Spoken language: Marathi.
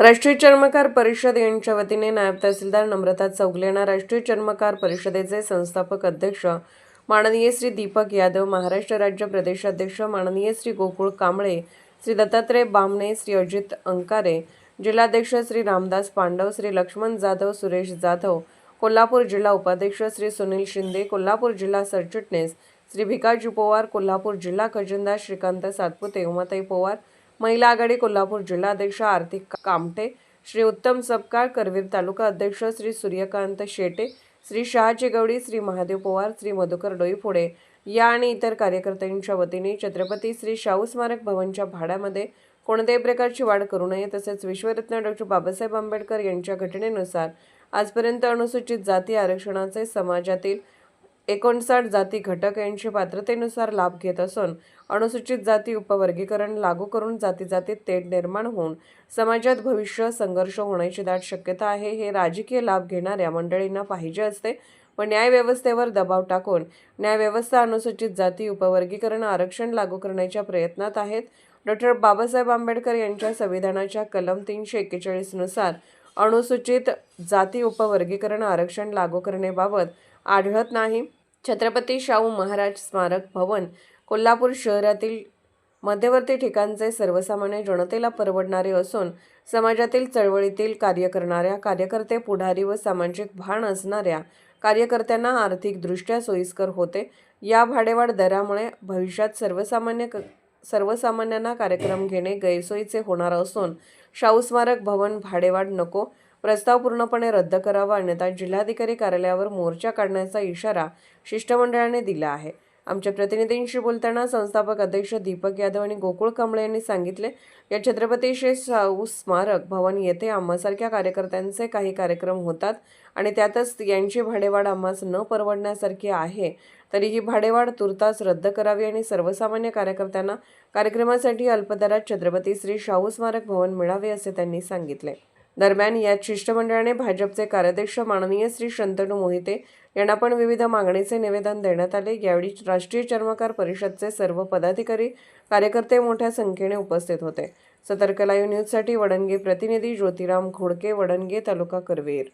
राष्ट्रीय चर्मकार परिषद यांच्या वतीने नायब तहसीलदार नम्रता चौगले यांना राष्ट्रीय चर्मकार परिषदेचे संस्थापक अध्यक्ष माननीय श्री दीपक यादव, महाराष्ट्र राज्य प्रदेशाध्यक्ष माननीय श्री गोकुळ कांबळे, श्री दत्तात्रय बामणे, श्री अजित अंकारे, जिल्हाध्यक्ष श्री रामदास पांडव, श्री लक्ष्मण जाधव, सुरेश जाधव, कोल्हापूर जिल्हा उपाध्यक्ष श्री सुनील शिंदे, कोल्हापूर जिल्हा सरचिटणीस श्री भिकाजी पवार, कोल्हापूर जिल्हा खजिनदार श्रीकांत सातपुते, उमाताई पवार, महिला आघाडी कोल्हापूर जिल्हाध्यक्ष आरती कामटे, श्री उत्तम सपकाळ, करवीर तालुका अध्यक्ष श्री सूर्यकांत शेटे, श्री शहाजी गवडी, श्री महादेव पवार, श्री मधुकर डोईफोडे या आणि इतर कार्यकर्त्यांच्या वतीने छत्रपती श्री शाहू स्मारक भवनच्या भाड्यामध्ये कोणत्याही प्रकारची वाढ करू नये, तसेच विश्वरत्न डॉ. बाबासाहेब आंबेडकर यांच्या घटनेनुसार आजपर्यंत अनुसूचित जाती आरक्षणाचे समाजातील 59 जाती घटक यांची पात्रतेनुसार लाभ घेत असून अनुसूचित जाती उपवर्गीकरण लागू करून जातीजातीत तेढ निर्माण होऊन समाजात भविष्य संघर्ष होण्याची दाट शक्यता आहे. हे राजकीय लाभ घेणाऱ्या मंडळींना पाहिजे असते, पण न्यायव्यवस्थेवर दबाव टाकून न्यायव्यवस्था अनुसूचित जाती उपवर्गीकरण आरक्षण लागू करण्याच्या प्रयत्नात आहेत. डॉ. बाबासाहेब आंबेडकर यांच्या संविधानाच्या कलम 341 नुसार अनुसूचित जाती उपवर्गीकरण आरक्षण लागू करण्याबाबत आढळत नाही. छत्रपती शाहू महाराज स्मारक भवन कोल्हापूर शहरातील मध्यवर्ती ठिकाणचे सर्वसामान्य जनतेला परवडणारे असून समाजातील चळवळीतील कार्य करणाऱ्या कार्यकर्ते, पुढारी व सामाजिक भान असणाऱ्या कार्यकर्त्यांना आर्थिकदृष्ट्या सोयीस्कर होते. या भाडेवाढ दरामुळे भविष्यात सर्वसामान्यांना कार्यक्रम घेणे गैरसोयीचे होणार असून शाहू स्मारक भवन भाडेवाढ नको, प्रस्ताव पूर्णपणे रद्द करावा, अन्यथा जिल्हाधिकारी कार्यालयावर मोर्चा काढण्याचा इशारा शिष्टमंडळाने दिला आहे. आमच्या प्रतिनिधींशी बोलताना संस्थापक अध्यक्ष दीपक यादव आणि गोकुळ कांबळे यांनी सांगितले, या छत्रपती श्री शाहू स्मारक भवन येथे आम्हासारख्या कार्यकर्त्यांचे काही कार्यक्रम होतात आणि त्यातच यांची भाडेवाढ आम्हास न परवडण्यासारखी आहे. तरी ही भाडेवाढ तुर्तास रद्द करावी आणि सर्वसामान्य कार्यकर्त्यांना कार्यक्रमासाठी अल्पदरात छत्रपती श्री शाहू स्मारक भवन मिळावे असे त्यांनी सांगितले. दरम्यान यात शिष्टमंडळाने भाजपचे कार्याध्यक्ष माननीय श्री शंतनू मोहिते यांना पण विविध मागणीचे निवेदन देण्यात आले. यावेळी राष्ट्रीय चर्मकार परिषदचे सर्व पदाधिकारी, कार्यकर्ते मोठ्या संख्येने उपस्थित होते. सतर्क लाईव्ह न्यूजसाठी वडणगे प्रतिनिधी ज्योतिराम घोडके, वडणगे, तालुका करवीर.